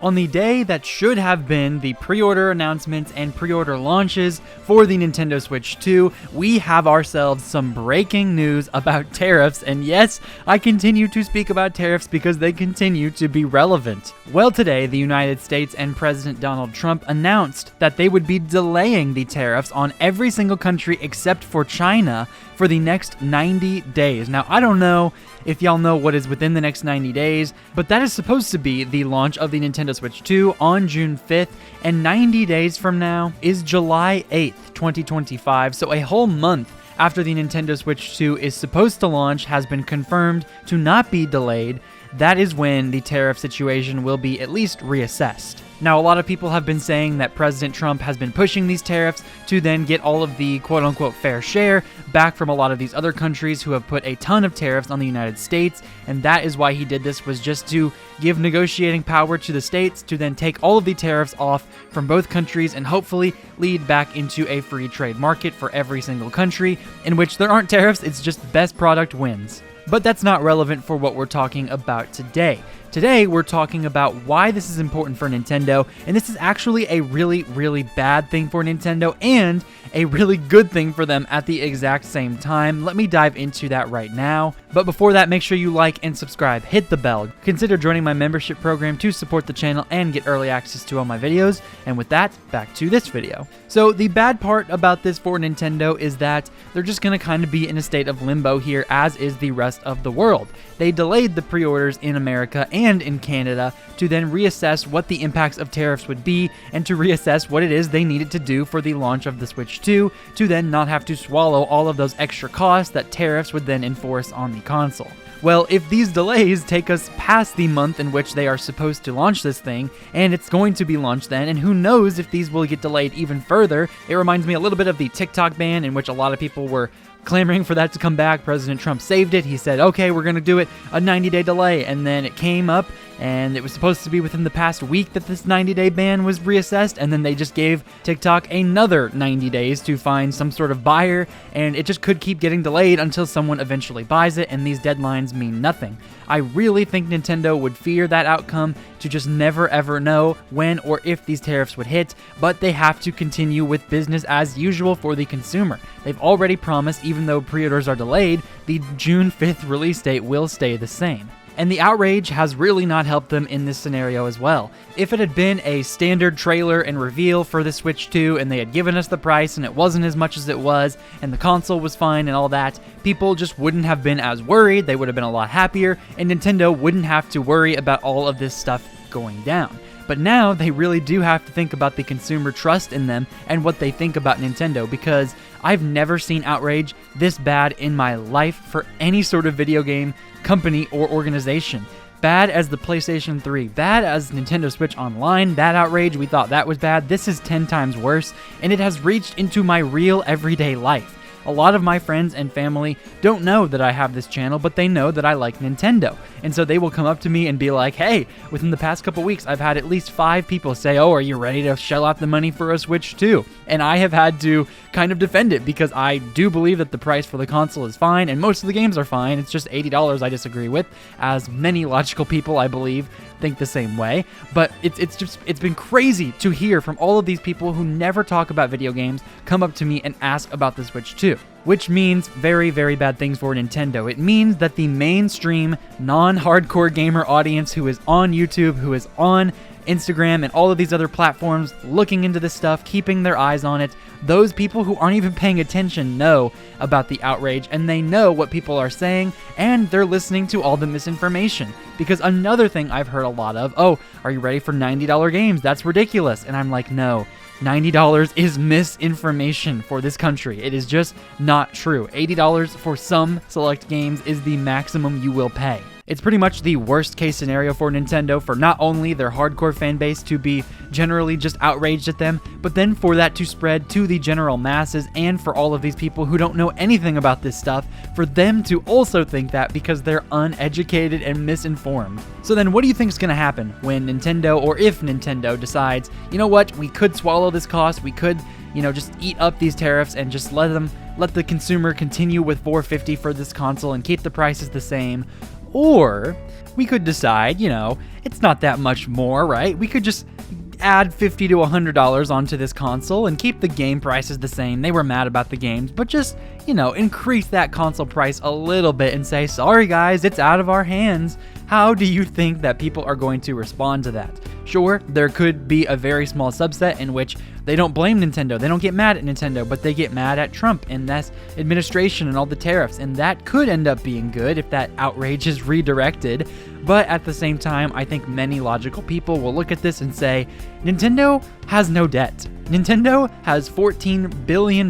On the day that should have been the pre-order announcements and pre-order launches for the Nintendo Switch 2, we have ourselves some breaking news about tariffs, and yes, I continue to speak about tariffs because they continue to be relevant. Well, today, the United States and President Donald Trump announced that they would be delaying the tariffs on every single country except for China for the next 90 days. Now, I don't know if y'all know what is within the next 90 days, but that is supposed to be the launch of the Nintendo Switch 2 on June 5th, and 90 days from now is July 8th, 2025, so a whole month after the Nintendo Switch 2 is supposed to launch has been confirmed to not be delayed. That is when the tariff situation will be at least reassessed. Now, a lot of people have been saying that President Trump has been pushing these tariffs to then get all of the quote-unquote fair share back from a lot of these other countries who have put a ton of tariffs on the United States, and that is why he did this, was just to give negotiating power to the states to then take all of the tariffs off from both countries and hopefully lead back into a free trade market for every single country in which there aren't tariffs, it's just best product wins. But that's not relevant for what we're talking about today. Today, we're talking about why this is important for Nintendo, and this is actually a really, really bad thing for Nintendo and a really good thing for them at the exact same time. Let me dive into that right now. But before that, make sure you like and subscribe, hit the bell, consider joining my membership program to support the channel and get early access to all my videos. And with that, back to this video. So the bad part about this for Nintendo is that they're just going to kind of be in a state of limbo here, as is the rest of the world. They delayed the pre-orders in America and in Canada to then reassess what the impacts of tariffs would be and to reassess what it is they needed to do for the launch of the Switch 2 to then not have to swallow all of those extra costs that tariffs would then enforce on the console. Well, if these delays take us past the month in which they are supposed to launch this thing, and it's going to be launched then, and who knows if these will get delayed even further. It reminds me a little bit of the TikTok ban, in which a lot of people were clamoring for that to come back. President Trump saved it. He said, okay, we're going to do it, a 90-day delay, and then it came up, and it was supposed to be within the past week that this 90-day ban was reassessed, and then they just gave TikTok another 90 days to find some sort of buyer, and it just could keep getting delayed until someone eventually buys it, and these deadlines mean nothing. I really think Nintendo would fear that outcome, to just never ever know when or if these tariffs would hit, but they have to continue with business as usual for the consumer. They've already promised, even though pre-orders are delayed, the June 5th release date will stay the same. And the outrage has really not helped them in this scenario as well. If it had been a standard trailer and reveal for the Switch 2 and they had given us the price and it wasn't as much as it was and the console was fine and all that, people just wouldn't have been as worried, they would have been a lot happier, and Nintendo wouldn't have to worry about all of this stuff going down. But now they really do have to think about the consumer trust in them and what they think about Nintendo, because I've never seen outrage this bad in my life for any sort of video game company or organization. Bad as the PlayStation 3, bad as Nintendo Switch Online, that outrage, we thought that was bad. This is 10 times worse, and it has reached into my real everyday life. A lot of my friends and family don't know that I have this channel, but they know that I like Nintendo. And so they will come up to me and be like, hey, within the past couple weeks, I've had at least 5 people say, oh, are you ready to shell out the money for a Switch 2? And I have had to kind of defend it, because I do believe that the price for the console is fine, and most of the games are fine. It's just $80 I disagree with, as many logical people, I believe, think the same way. But it's been crazy to hear from all of these people who never talk about video games come up to me and ask about the Switch 2. Which means very, very bad things for Nintendo. It means that the mainstream, non-hardcore gamer audience who is on YouTube, who is on Instagram and all of these other platforms looking into this stuff, keeping their eyes on it, those people who aren't even paying attention know about the outrage, and they know what people are saying, and they're listening to all the misinformation. Because another thing I've heard a lot of, oh, are you ready for $90 games? That's ridiculous. And I'm like, no. $90 is misinformation for this country. It is just not true. $80 for some select games is the maximum you will pay. It's pretty much the worst case scenario for Nintendo, for not only their hardcore fan base to be generally just outraged at them, but then for that to spread to the general masses, and for all of these people who don't know anything about this stuff, for them to also think that, because they're uneducated and misinformed. So then what do you think is going to happen when Nintendo, or if Nintendo, decides, you know what, we could swallow this cost, we could, just eat up these tariffs and just let the consumer continue with $450 for this console and keep the prices the same? Or we could decide, it's not that much more, right? We could just add $50 to $100 onto this console and keep the game prices the same. They were mad about the games, but just, increase that console price a little bit and say, sorry guys, it's out of our hands. How do you think that people are going to respond to that? Sure, there could be a very small subset in which they don't blame Nintendo. They don't get mad at Nintendo, but they get mad at Trump and that's administration and all the tariffs. And that could end up being good if that outrage is redirected. But at the same time, I think many logical people will look at this and say, Nintendo has no debt. Nintendo has $14 billion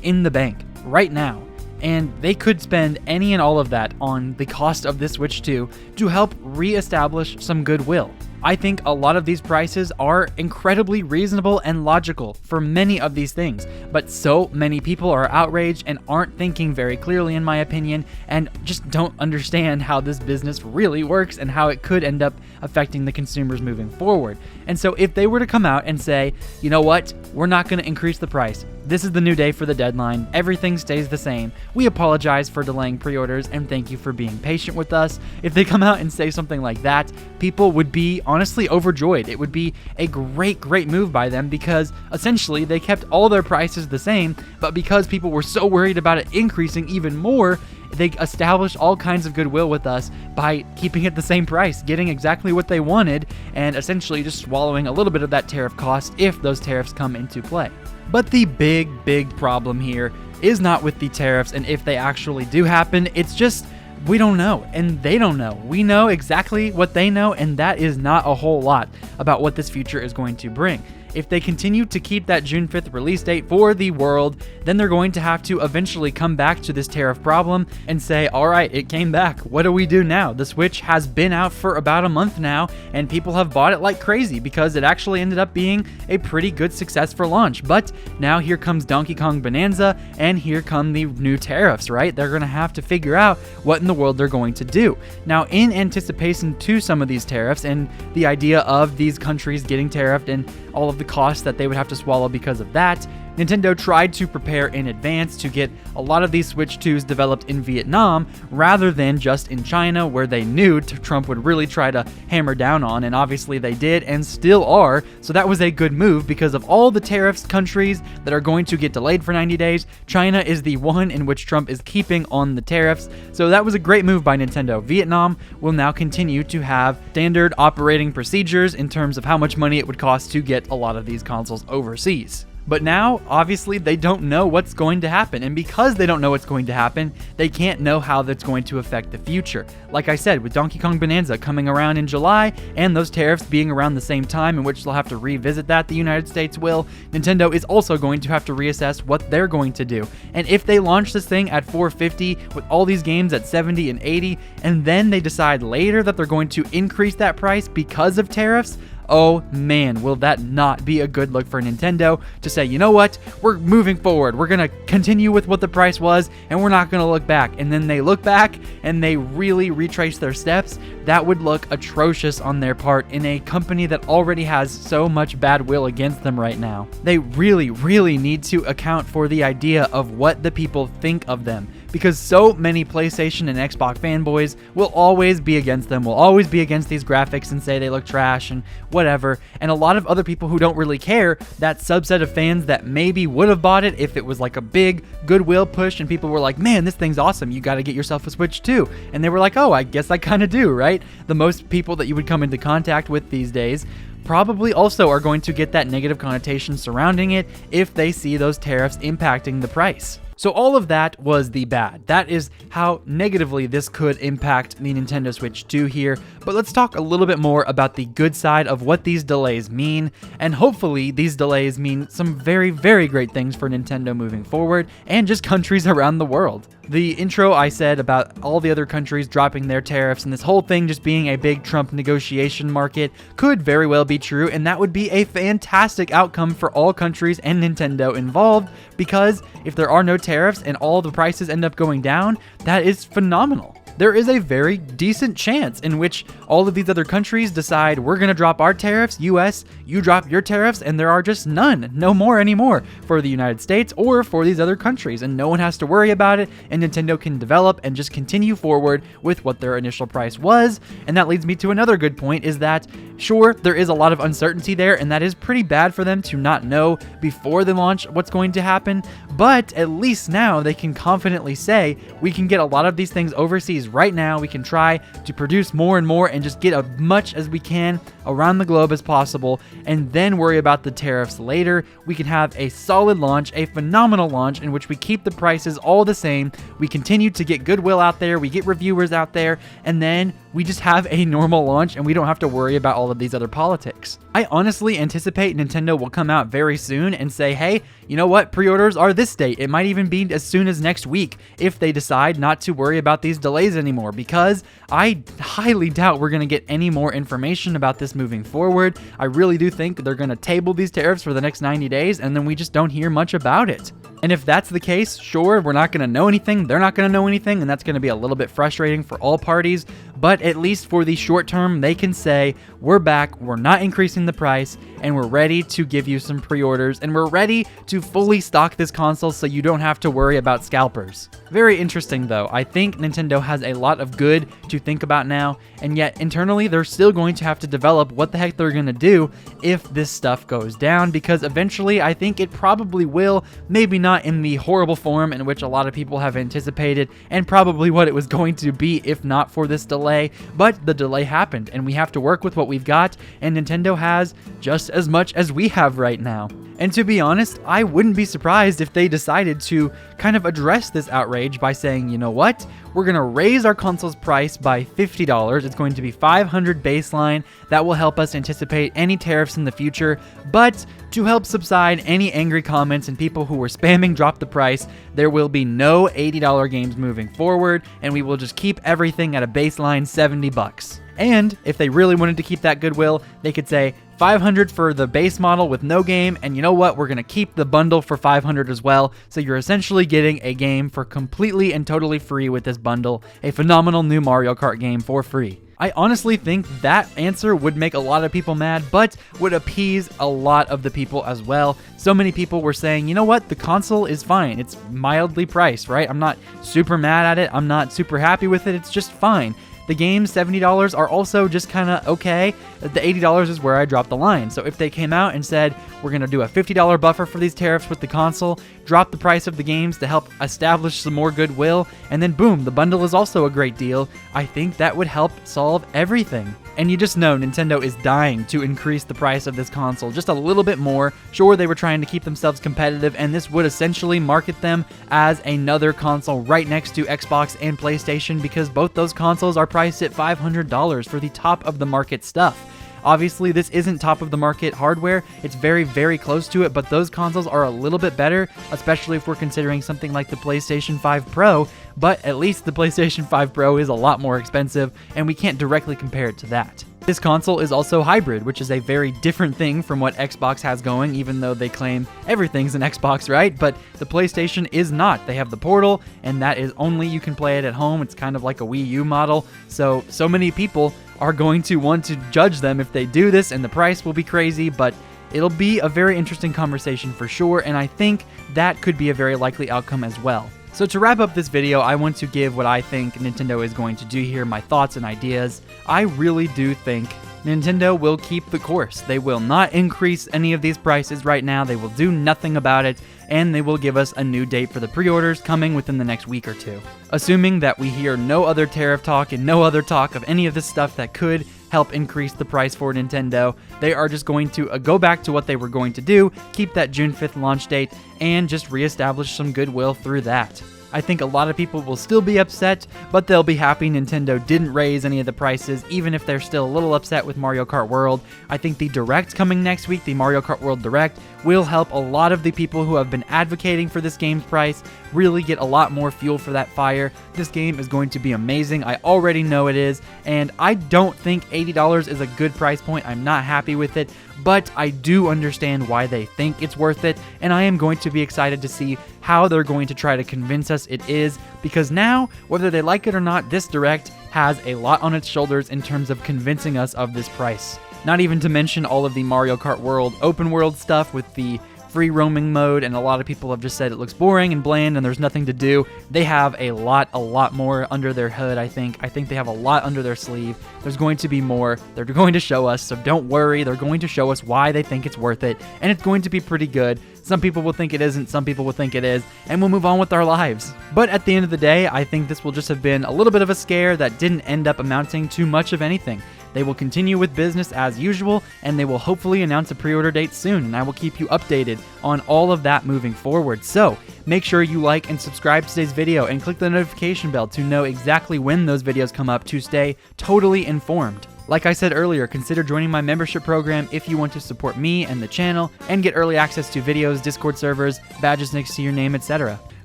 in the bank right now. And they could spend any and all of that on the cost of this Switch 2 to help reestablish some goodwill. I think a lot of these prices are incredibly reasonable and logical for many of these things, but so many people are outraged and aren't thinking very clearly, in my opinion, and just don't understand how this business really works and how it could end up affecting the consumers moving forward. And so if they were to come out and say, you know what, we're not going to increase the price. This is the new day for the deadline. Everything stays the same. We apologize for delaying pre-orders and thank you for being patient with us. If they come out and say something like that, people would be honestly overjoyed. It would be a great move by them because essentially they kept all their prices the same, but because people were so worried about it increasing even more, they established all kinds of goodwill with us by keeping it the same price, getting exactly what they wanted, and essentially just swallowing a little bit of that tariff cost if those tariffs come into play. But the big problem here is not with the tariffs and if they actually do happen, it's just we don't know and they don't know. We know exactly what they know, and that is not a whole lot about what this future is going to bring. If they continue to keep that June 5th release date for the world, then they're going to have to eventually come back to this tariff problem and say, all right, it came back. What do we do now? The Switch has been out for about a month now, and people have bought it like crazy because it actually ended up being a pretty good success for launch. But now here comes Donkey Kong Bonanza, and here come the new tariffs, right? They're going to have to figure out what in the world they're going to do. Now, in anticipation to some of these tariffs and the idea of these countries getting tariffed and all of the costs that they would have to swallow because of that, Nintendo tried to prepare in advance to get a lot of these Switch 2s developed in Vietnam rather than just in China, where they knew Trump would really try to hammer down on, and obviously they did and still are. So that was a good move because of all the tariffs countries that are going to get delayed for 90 days. China is the one in which Trump is keeping on the tariffs. So that was a great move by Nintendo. Vietnam will now continue to have standard operating procedures in terms of how much money it would cost to get a lot of these consoles overseas. But now, obviously, they don't know what's going to happen, and because they don't know what's going to happen, they can't know how that's going to affect the future. Like I said, with Donkey Kong Bonanza coming around in July, and those tariffs being around the same time in which they'll have to revisit that, the United States will, Nintendo is also going to have to reassess what they're going to do. And if they launch this thing at $450 with all these games at $70 and $80, and then they decide later that they're going to increase that price because of tariffs, oh man, will that not be a good look for Nintendo to say, you know what, we're moving forward, we're gonna continue with what the price was, and we're not gonna look back. And then they look back and they really retrace their steps. That would look atrocious on their part in a company that already has so much bad will against them right now. They really need to account for the idea of what the people think of them, because so many PlayStation and Xbox fanboys will always be against them, will always be against these graphics and say they look trash and whatever. And a lot of other people who don't really care, that subset of fans that maybe would have bought it if it was like a big goodwill push and people were like, man, this thing's awesome, you got to get yourself a Switch 2. And they were like, oh, I guess I kind of do, right? The most people that you would come into contact with these days probably also are going to get that negative connotation surrounding it if they see those tariffs impacting the price. So all of that was the bad. That is how negatively this could impact the Nintendo Switch 2 here. But let's talk a little bit more about the good side of what these delays mean. And hopefully these delays mean some very great things for Nintendo moving forward and just countries around the world. The intro I said about all the other countries dropping their tariffs and this whole thing just being a big Trump negotiation market could very well be true, and that would be a fantastic outcome for all countries and Nintendo involved, because if there are no tariffs and all the prices end up going down, that is phenomenal. there is a very decent chance in which all of these other countries decide we're going to drop our tariffs, US, you drop your tariffs, and there are just none, no more anymore for the United States or for these other countries, and no one has to worry about it, and Nintendo can develop and just continue forward with what their initial price was. And that leads me to another good point, is that sure, there is a lot of uncertainty there, and that is pretty bad for them to not know before they launch what's going to happen, but at least now they can confidently say we can get a lot of these things overseas right now. We can try to produce more and more and just get as much as we can around the globe as possible, and then worry about the tariffs later. We can have a solid launch, a phenomenal launch in which we keep the prices all the same, we continue to get goodwill out there, we get reviewers out there, and then we just have a normal launch and we don't have to worry about all of these other politics. I honestly anticipate Nintendo will come out very soon and say, hey, you know what, pre-orders are this date. It might even be as soon as next week if they decide not to worry about these delays anymore, because I highly doubt we're going to get any more information about this moving forward. I really do think they're going to table these tariffs for the next 90 days and then we just don't hear much about it. And if that's the case, sure, we're not going to know anything, they're not going to know anything, and that's going to be a little bit frustrating for all parties, but at least for the short term, they can say, we're back, we're not increasing the price, and we're ready to give you some pre-orders, and we're ready to fully stock this console so you don't have to worry about scalpers. Very interesting though. I think Nintendo has a lot of good to think about now, and yet internally they're still going to have to develop what the heck they're going to do if this stuff goes down, because eventually I think it probably will, maybe not in the horrible form in which a lot of people have anticipated, and probably what it was going to be if not for this delay, but the delay happened and we have to work with what we've got, and Nintendo has just as much as we have right now. And to be honest, I wouldn't be surprised if they decided to kind of address this outrage by saying, you know what, we're going to raise our console's price by $50. It's going to be $500 baseline. That will help us anticipate any tariffs in the future. But to help subside any angry comments and people who were spamming drop the price, there will be no $80 games moving forward, and we will just keep everything at a baseline $70. And if they really wanted to keep that goodwill, they could say $500 for the base model with no game, and you know what, we're going to keep the bundle for $500 as well, so you're essentially getting a game for completely and totally free with this bundle, a phenomenal new Mario Kart game for free. I honestly think that answer would make a lot of people mad, but would appease a lot of the people as well. So many people were saying, you know what, the console is fine, it's mildly priced, right? I'm not super mad at it, I'm not super happy with it, it's just fine. The games, $70, are also just kind of okay. The $80 is where I dropped the line. So if they came out and said, we're going to do a $50 buffer for these tariffs with the console, drop the price of the games to help establish some more goodwill, and then boom, the bundle is also a great deal, I think that would help solve everything. And you just know Nintendo is dying to increase the price of this console just a little bit more. Sure, they were trying to keep themselves competitive, and this would essentially market them as another console right next to Xbox and PlayStation, because both those consoles are priced at $500 for the top of the market stuff. Obviously, this isn't top of the market hardware, it's very, very close to it, but those consoles are a little bit better, especially if we're considering something like the PlayStation 5 Pro, but at least the PlayStation 5 Pro is a lot more expensive, and we can't directly compare it to that. This console is also hybrid, which is a very different thing from what Xbox has going, even though they claim everything's an Xbox, right? But the PlayStation is not. They have the Portal, and that is only you can play it at home. It's kind of like a Wii U model, so many people are going to want to judge them if they do this, and the price will be crazy, but it'll be a very interesting conversation for sure, and I think that could be a very likely outcome as well. So to wrap up this video, I want to give what I think Nintendo is going to do here, my thoughts and ideas. I really do think Nintendo will keep the course. They will not increase any of these prices right now, they will do nothing about it, and they will give us a new date for the pre-orders coming within the next week or two. Assuming that we hear no other tariff talk and no other talk of any of this stuff that could help increase the price for Nintendo, they are just going to go back to what they were going to do, keep that June 5th launch date, and just reestablish some goodwill through that. I think a lot of people will still be upset, but they'll be happy Nintendo didn't raise any of the prices, even if they're still a little upset with Mario Kart World. I think the Direct coming next week, the Mario Kart World Direct, will help a lot of the people who have been advocating for this game's price really get a lot more fuel for that fire. This game is going to be amazing. I already know it is, and I don't think $80 is a good price point. I'm not happy with it, but I do understand why they think it's worth it, and I am going to be excited to see how they're going to try to convince us it is, because now, whether they like it or not, this Direct has a lot on its shoulders in terms of convincing us of this price. Not even to mention all of the Mario Kart World open world stuff with the free roaming mode, and a lot of people have just said it looks boring and bland and there's nothing to do. They have a lot more under their hood, I think. I think they have a lot under their sleeve. There's going to be more. They're going to show us, so don't worry. They're going to show us why they think it's worth it, and it's going to be pretty good. Some people will think it isn't, some people will think it is, and we'll move on with our lives. But at the end of the day, I think this will just have been a little bit of a scare that didn't end up amounting to much of anything. They will continue with business as usual, and they will hopefully announce a pre-order date soon, and I will keep you updated on all of that moving forward. So make sure you like and subscribe to today's video and click the notification bell to know exactly when those videos come up to stay totally informed. Like I said earlier, consider joining my membership program if you want to support me and the channel and get early access to videos, Discord servers, badges next to your name, etc.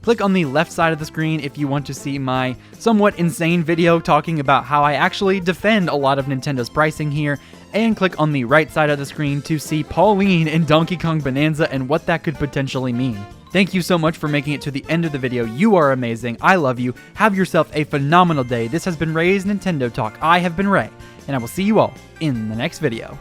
Click on the left side of the screen if you want to see my somewhat insane video talking about how I actually defend a lot of Nintendo's pricing here, and click on the right side of the screen to see Pauline in Donkey Kong Bonanza and what that could potentially mean. Thank you so much for making it to the end of the video. You are amazing. I love you. Have yourself a phenomenal day. This has been Ray's Nintendo Talk. I have been Ray, and I will see you all in the next video.